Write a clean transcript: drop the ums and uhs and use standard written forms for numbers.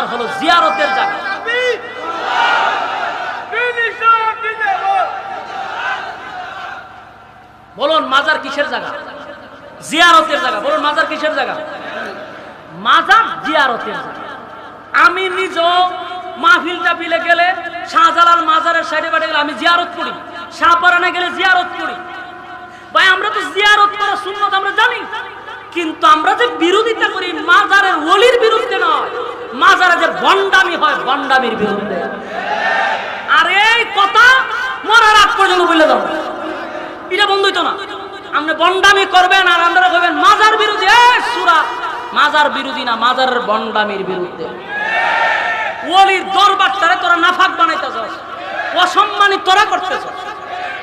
মাজার হলো জিয়ারতের জায়গা। বলুন মাজার কিসের জায়গা? জিয়ারতের জায়গা। বলুন মাজার কিসের জায়গা? মাজার জিয়ারতের জায়গা। আমি নিজেও মাহফিল টাফিলে গেলে শাহজালাল মাজারের সাইডে বাড়ি গেলে আমি জিয়ারত করি, শাহপারানে গেলে জিয়ারত করি। ভাই আমরা তো জিয়ারত করা সুন্নাত আমরা জানি, কিন্তু আমরা যে বিরোধিতা করি মাজারের ওলির বিরুদ্ধে নয়, মাজারে যে বন্ডামি হয় বন্ডামির বিরুদ্ধে। আর এই কথা মরার আগ পর্যন্ত বলে দাও, এটা বন্ধ হইতো না। আপনি বন্ডামি করবেন আর আমরা করবেন মাজার বিরোধী। সূরা মাজার বিরোধী না, মাজারের বন্ডামির বিরুদ্ধে। ওলির দরবারটারে তোরা নাফাক বানাইতেছস, অসম্মানিত তোরা করতেছস।